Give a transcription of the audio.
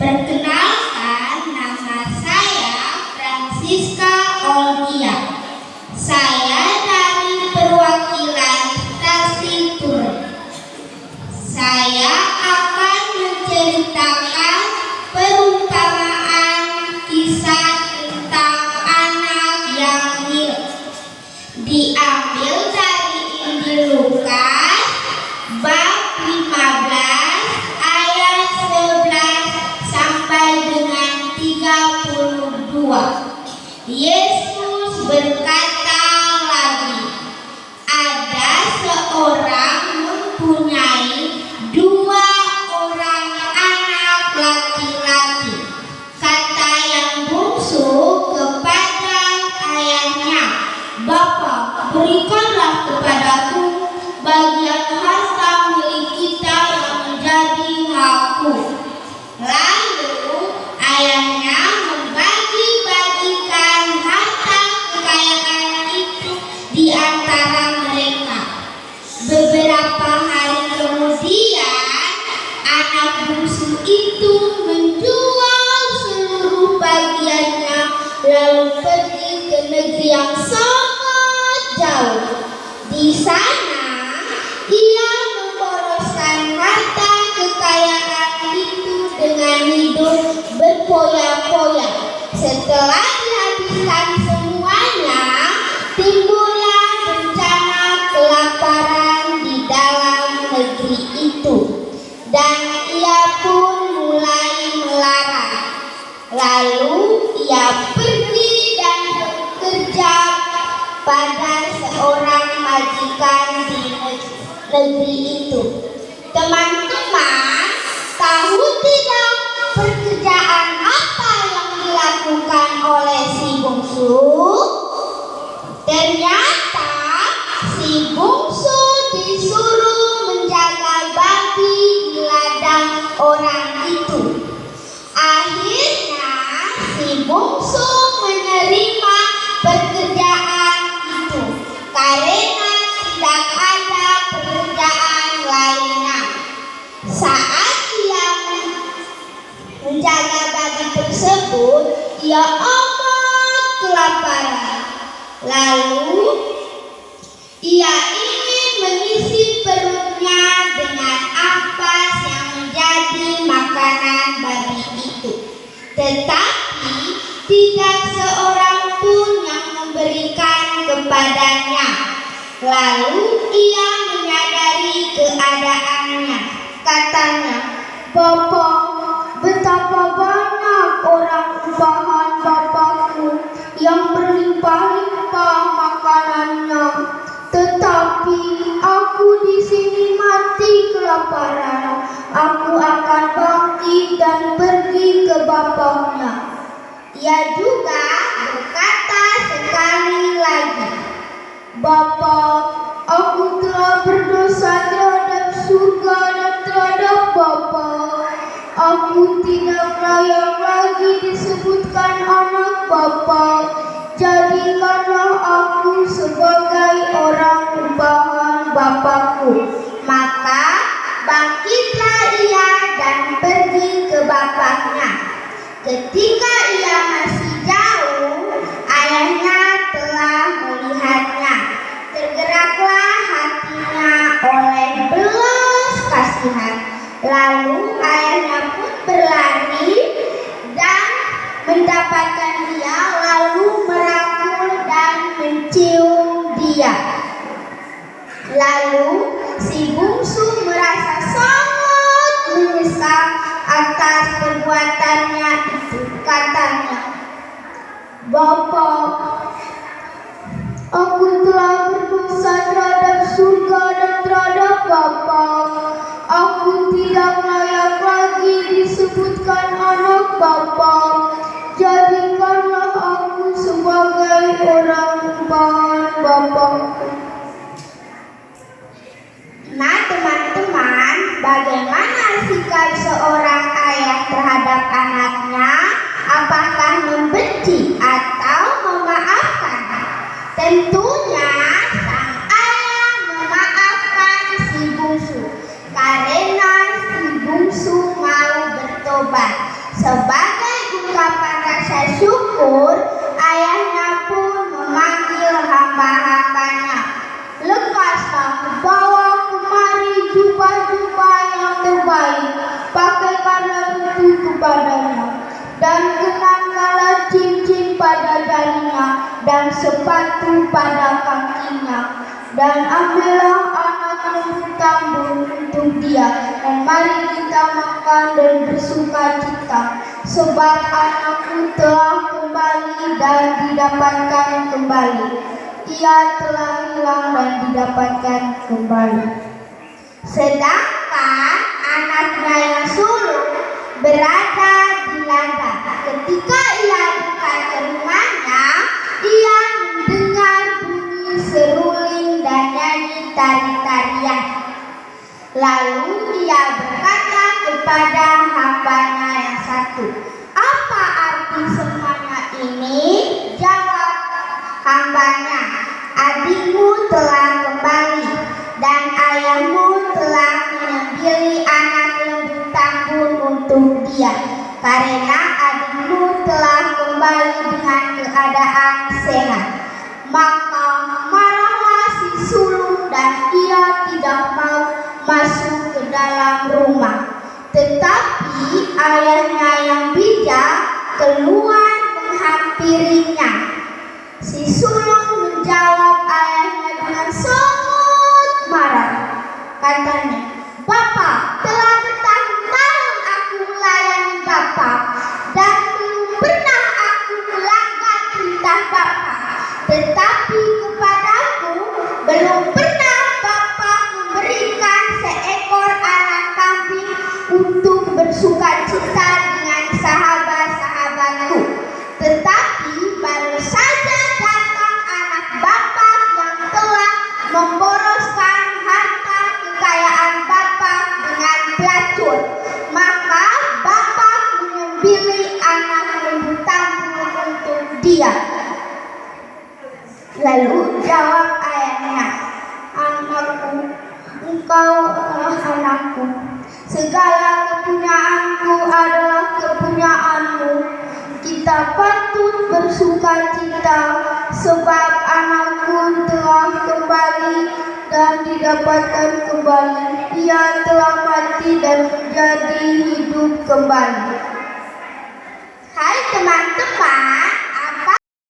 Perkenalkan, nama saya Francisca Olgia. Saya dari perwakilan stasiun Turen. Saya akan menceritakan perumpamaan kisah tentang anak yang mirip. Diambil dari Injil Lukas bab 15 ayat 11 sampai dengan 32. Yesus berkata lagi, ada seorang mempunyai 2 orang anak laki-laki. Kata yang bungsu kepada ayahnya, "Bapa, berikanlah kepadaku bagian harta milik kita yang menjadi hakku." Lalu ayahnya membagi-bagikan harta kekayaan itu di antara mereka. Beberapa hari kemudian, anak bungsu itu menjual seluruh bagiannya lalu pergi ke negeri yang sangat jauh. Di sana ia memboroskan harta kekayaan itu dengan hidup berpoya-poya. Setelah dihabiskan semuanya, timbullah bencana kelaparan di dalam negeri itu, dan ia pun mulai melarat. Lalu ia pergi dan bekerja pada seorang majikan di negeri itu. Teman-teman, tahu tidak pekerjaan apa yang dilakukan oleh si bungsu? Ternyata si bungsu disuruh menjaga babi di ladang orang itu. Akhirnya si bungsu menerima pekerjaan itu karena tidak ada pekerjaan lainnya. Saat ia menjaga babi tersebut, ia amat kelaparan. Lalu ia ingin mengisi perutnya dengan ampas yang menjadi makanan babi itu. Tetapi tidak seorang pun yang memberikan kepadanya. Lalu ia menyadari keadaannya. Katanya, "Bapa, betapa banyak orang umpahan Bapakku yang berlimpah-limpah makanannya, tetapi aku di sini mati kelaparan. Aku akan bangkit dan pergi ke bapaknya." Ia juga berkata sekali lagi, "Bapa, aku telah berdosa terhadap surga dan terhadap Bapa. Aku tidak layak lagi disebutkan anak Bapa. Jadikanlah aku sebagai orang umpahan Bapakku." Maka bangkitlah ia dan pergi ke bapaknya. Ketika ia masih jauh, ayahnya telah melihatnya. Tergeraklah hatinya oleh belas kasihan. Lalu ayahnya pun berlari dan mendapatkan dia, lalu merangkul dan mencium dia. Lalu si bungsu merasa sangat menyesal atas perbuatannya itu. Katanya, "Bapa, aku telah berdosa terhadap surga dan terhadap Bapa. Aku tidak layak lagi disebutkan anak Bapa. Jadikanlah aku sebagai orang umpahan Bapakku." Nah teman-teman, bagaimana sikap seorang ayah terhadap anaknya? Apakah membenci atau memaafkan? Tentunya sang ayah memaafkan si bungsu karena si bungsu mau bertobat. Sebagai ungkapan rasa syukur, ayahnya pun memanggil hamba-hambanya. Lekaslah bawa kemari jubah-jubah yang terbaik, pakaikanlah itu kepadanya, dan kenakanlah cincin pada jarinya dan sepatu pada kakinya. Dan ambillah anak lembu tambun untuk dia, dan mari kita makan dan bersuka cita, sebab anakku telah kembali dan didapatkan kembali. Ia telah hilang dan didapatkan kembali. Sedangkan anaknya yang sulung berada di ladang. Ketika ia dekat ke rumahnya, ia mendengar bunyi seruling dan nyanyi tari-tarian. Lalu ia berkata kepada hambanya yang satu, "Apa arti semuanya ini?" Jawab hambanya, "Adikmu telah kembali, dan ayahmu telah mengambil anak lembu tambun untuk dia, karena adikmu telah kembali dengan keadaan sehat." Maka marahlah si sulung dan ia tidak mau masuk ke dalam rumah. Tetapi ayahnya yang bijak keluar menghampirinya. Si sulung menjawab ayahnya dengan sangat marah. Katanya, "Bapak, telah bertahun-tahun aku melayani Bapak, dan belum pernah aku melanggar perintah Bapak. Tetapi kepadaku belum pernah Bapak memberikan seekor anak kambing untuk bersuka cita dengan sahabat-sahabatku. Tetapi baru saja datang anak Bapak yang telah memboroskan harta kekayaan Bapak dengan pelacur. Maka Bapak menyembelih anak lembu tambun untuk dia." Lalu jawab ayahnya, "Anakku, engkau adalah anakku. Segala kepunyaanku adalah kepunyaanmu. Kita patut bersuka cita, sebab anakku telah kembali dan didapatkan kembali. Ia telah mati dan menjadi hidup kembali."